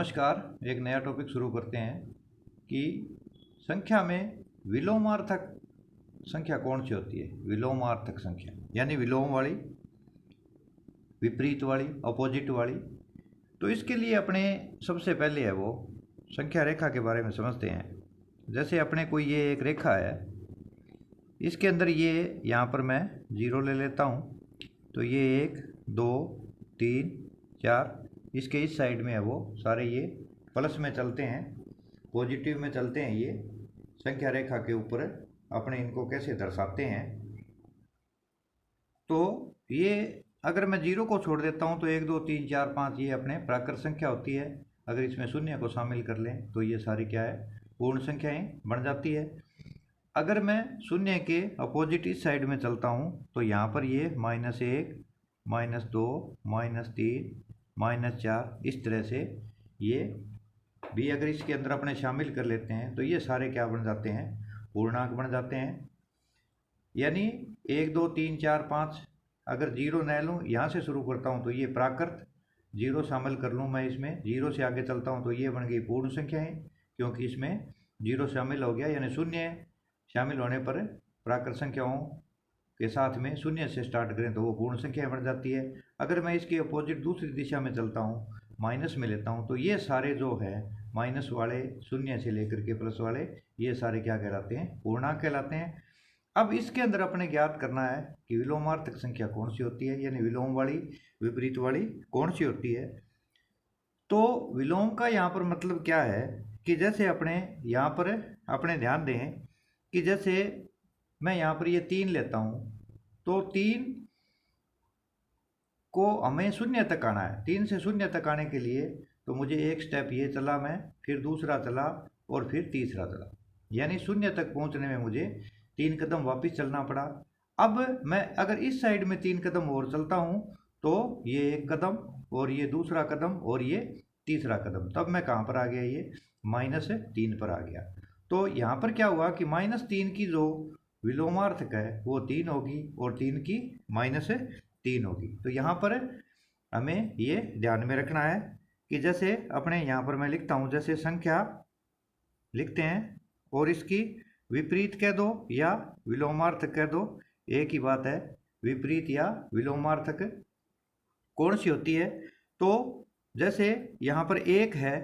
नमस्कार। एक नया टॉपिक शुरू करते हैं कि संख्या में विलोमार्थक संख्या कौन सी होती है। विलोमार्थक संख्या यानी विलोम वाली, विपरीत वाली, अपोजिट वाली। तो इसके लिए अपने सबसे पहले है वो संख्या रेखा के बारे में समझते हैं। जैसे अपने कोई ये एक रेखा है, इसके अंदर ये यहाँ पर मैं 0 ले लेता हूँ, तो ये 1 2 3 4, इसके इस साइड में है वो सारे ये प्लस में चलते हैं, पॉजिटिव में चलते हैं। ये संख्या रेखा के ऊपर अपने इनको कैसे दर्शाते हैं, तो ये अगर मैं 0 को छोड़ देता हूँ तो 1 2 3 4 5 ये अपने प्राकृत संख्या होती है। अगर इसमें शून्य को शामिल कर लें तो ये सारी क्या है, पूर्ण संख्याएं बन जाती है। अगर मैं शून्य के अपोजिट इस साइड में चलता हूँ तो यहाँ पर ये -1 -2 -3 -4 इस तरह से ये भी अगर इसके अंदर अपने शामिल कर लेते हैं तो ये सारे क्या बन जाते हैं, पूर्णांक बन जाते हैं। यानी 1 2 3 4 5 अगर 0 न लूँ, यहाँ से शुरू करता हूँ तो ये प्राकृत, 0 शामिल कर लूँ मैं इसमें, 0 से आगे चलता हूँ तो ये बन गई पूर्ण संख्याएँ, क्योंकि इसमें 0 शामिल हो गया। यानी शून्य शामिल होने पर प्राकृत संख्याओं के साथ में शून्य से स्टार्ट करें तो वो पूर्ण संख्या बन जाती है। अगर मैं इसके अपोजिट दूसरी दिशा में चलता हूँ, माइनस में लेता हूँ, तो ये सारे जो है माइनस वाले, शून्य से लेकर के प्लस वाले, ये सारे क्या कहलाते हैं, पूर्णांक कहलाते हैं। अब इसके अंदर अपने ज्ञात करना है कि विलोमार्थक संख्या कौन सी होती है, यानी विलोम वाली, विपरीत वाली कौन सी होती है। तो विलोम का यहाँ पर मतलब क्या है कि जैसे अपने यहाँ पर अपने ध्यान दें कि जैसे मैं यहाँ पर ये 3 लेता हूँ, तो 3 को हमें शून्य तक आना है। 3 से शून्य तक आने के लिए तो मुझे एक स्टेप ये चला मैं, फिर दूसरा चला और फिर तीसरा चला, यानी शून्य तक पहुँचने में मुझे 3 कदम वापस चलना पड़ा। अब मैं अगर इस साइड में 3 कदम और चलता हूँ तो ये 1 कदम और ये दूसरा कदम और ये तीसरा कदम, तब मैं कहाँ पर आ गया, ये -3 पर आ गया। तो यहाँ पर क्या हुआ कि -3 की जो विलोमार्थक है वो 3 होगी और 3 की -3 होगी। तो यहाँ पर हमें ये ध्यान में रखना है कि जैसे अपने यहाँ पर मैं लिखता हूँ, जैसे संख्या लिखते हैं और इसकी विपरीत कह दो या विलोमार्थक कह दो, एक ही बात है। विपरीत या विलोमार्थक कौन सी होती है, तो जैसे यहाँ पर 1 है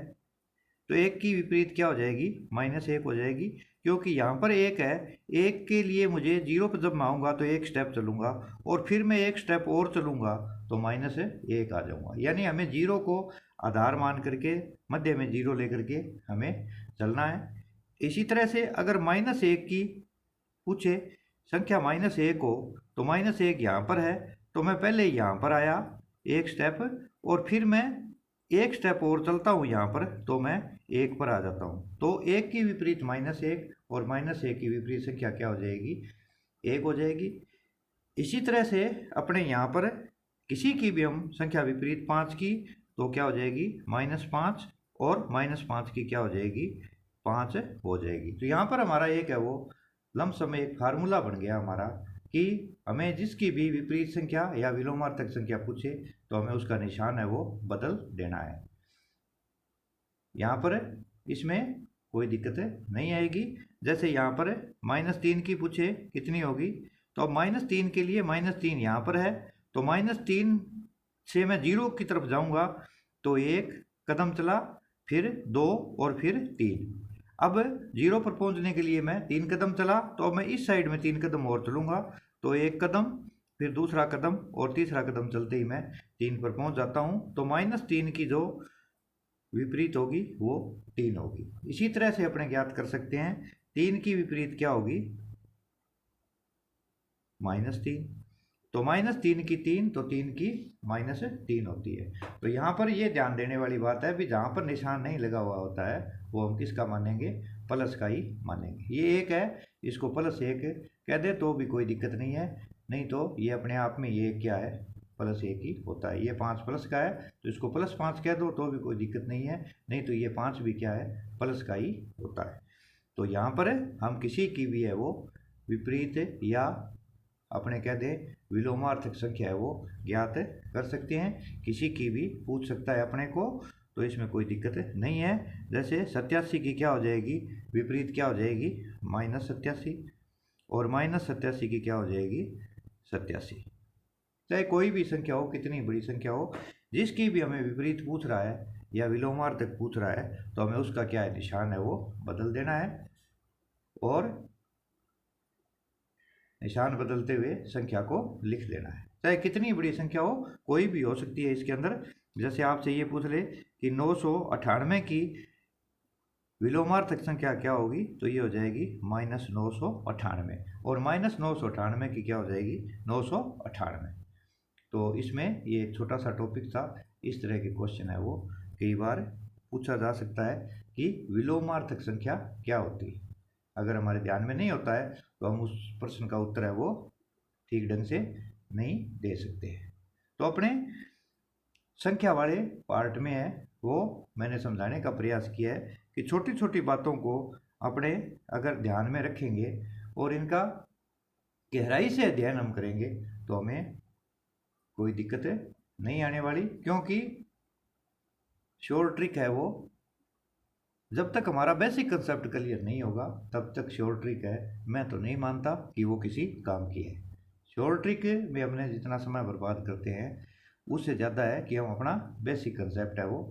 तो 1 की विपरीत क्या हो जाएगी, -1 हो जाएगी, क्योंकि यहाँ पर 1 है। 1 के लिए मुझे 0 पर जब मैं आऊँगा तो 1 स्टेप चलूँगा और फिर मैं 1 स्टेप और चलूँगा तो -1 आ जाऊँगा। यानी हमें 0 को आधार मान करके मध्य में 0 लेकर के हमें चलना है। इसी तरह से अगर -1 की पूछे संख्या -1 हो तो -1 यहाँ पर है, तो मैं पहले यहाँ पर आया 1 स्टेप और फिर मैं 1 स्टेप और चलता हूँ यहाँ पर तो मैं 1 पर आ जाता हूँ। तो 1 की विपरीत -1 और -1 की विपरीत संख्या क्या हो जाएगी, 1 हो जाएगी। इसी तरह से अपने यहाँ पर किसी की भी हम संख्या विपरीत 5 की तो क्या हो जाएगी, -5 और -5 की क्या हो जाएगी, 5 हो जाएगी। तो यहाँ पर हमारा एक है वो लमसम एक फार्मूला बन गया हमारा कि हमें जिसकी भी विपरीत संख्या या विलोमार्थक संख्या पूछे तो हमें उसका निशान है वो बदल देना है। यहाँ पर इसमें कोई दिक्कत नहीं आएगी। जैसे यहाँ पर -3 की पूछे कितनी होगी, तो अब -3 के लिए -3 यहाँ पर है, तो -3 से मैं 0 की तरफ जाऊँगा तो 1 कदम चला, फिर 2 और फिर 3। अब 0 पर पहुंचने के लिए मैं 3 कदम चला, तो अब मैं इस साइड में 3 कदम और चलूँगा तो 1 कदम, फिर दूसरा कदम और तीसरा कदम चलते ही मैं 3 पर पहुंच जाता हूं। तो -3 की जो विपरीत होगी वो 3 होगी। इसी तरह से अपने ज्ञात कर सकते हैं 3 की विपरीत क्या होगी, -3। तो -3 की 3 तो 3 की -3 होती है। तो यहाँ पर ये ध्यान देने वाली बात है भी, जहाँ पर निशान नहीं लगा हुआ होता है वो हम किसका मानेंगे, प्लस का ही मानेंगे। ये 1 है, इसको +1 कह दे तो भी कोई दिक्कत नहीं है, नहीं तो ये अपने आप में ये क्या है, +1 ही होता है। ये 5 प्लस का है तो इसको +5 कह दो तो भी कोई दिक्कत नहीं है, नहीं तो ये 5 भी क्या है, प्लस का ही होता है। तो यहाँ पर हम किसी की भी है वो विपरीत या अपने कह दें विलोमार्थक संख्या है वो ज्ञात कर सकते हैं। किसी की भी पूछ सकता है अपने को, तो इसमें कोई दिक्कत नहीं है। जैसे 87 की क्या हो जाएगी, विपरीत क्या हो जाएगी, -87, और -87 की क्या हो जाएगी, 87। चाहे कोई भी संख्या हो, कितनी बड़ी संख्या हो, जिसकी भी हमें विपरीत पूछ रहा है या विलोमार्थक पूछ रहा है, तो हमें उसका क्या है, निशान है वो बदल देना है, और निशान बदलते हुए संख्या को लिख लेना है। चाहे कितनी बड़ी संख्या हो, कोई भी हो सकती है इसके अंदर। जैसे आपसे ये पूछ ले कि 998 की विलोमार्थक संख्या क्या होगी, तो ये हो जाएगी -998, और -998 की क्या हो जाएगी, 998। तो इसमें ये एक छोटा सा टॉपिक था। इस तरह के क्वेश्चन है वो कई बार पूछा जा सकता है कि विलोमार्थक संख्या क्या होती है। अगर हमारे ध्यान में नहीं होता है तो हम उस प्रश्न का उत्तर है वो ठीक ढंग से नहीं दे सकते हैं। तो अपने संख्या वाले पार्ट में है वो मैंने समझाने का प्रयास किया है कि छोटी छोटी बातों को अपने अगर ध्यान में रखेंगे और इनका गहराई से अध्ययन हम करेंगे तो हमें कोई दिक्कत नहीं आने वाली, क्योंकि श्योर ट्रिक है वो। जब तक हमारा बेसिक कंसेप्ट क्लियर नहीं होगा तब तक श्योर ट्रिक है, मैं तो नहीं मानता कि वो किसी काम की है। श्योर ट्रिक में हमने जितना समय बर्बाद करते हैं उससे ज़्यादा है कि हम अपना बेसिक कंसेप्ट है वो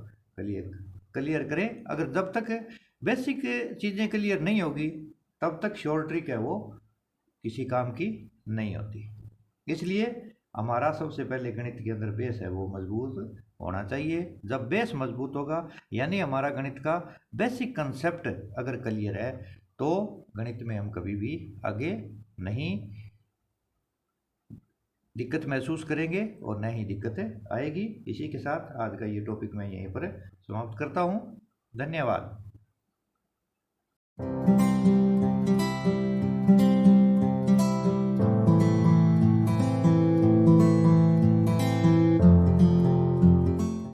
क्लियर करें। अगर जब तक बेसिक चीज़ें क्लियर नहीं होगी तब तक श्योर ट्रिक है वो किसी काम की नहीं होती। इसलिए हमारा सबसे पहले गणित के अंदर बेस है वो मजबूत होना चाहिए। जब बेस मजबूत होगा यानी हमारा गणित का बेसिक कंसेप्ट अगर क्लियर है तो गणित में हम कभी भी आगे नहीं दिक्कत महसूस करेंगे और न ही दिक्कत आएगी। इसी के साथ आज का ये टॉपिक मैं यहीं पर समाप्त करता हूँ। धन्यवाद।